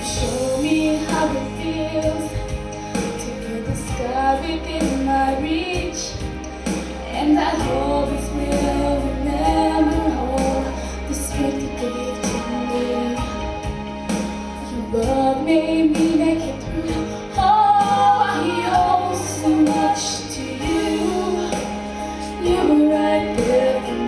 Show me how it feels to feel the sky within my reach, and I always will remember all the strength you gave to me. Your love made me make it through. Oh, I owe so much to you. You were right there for me.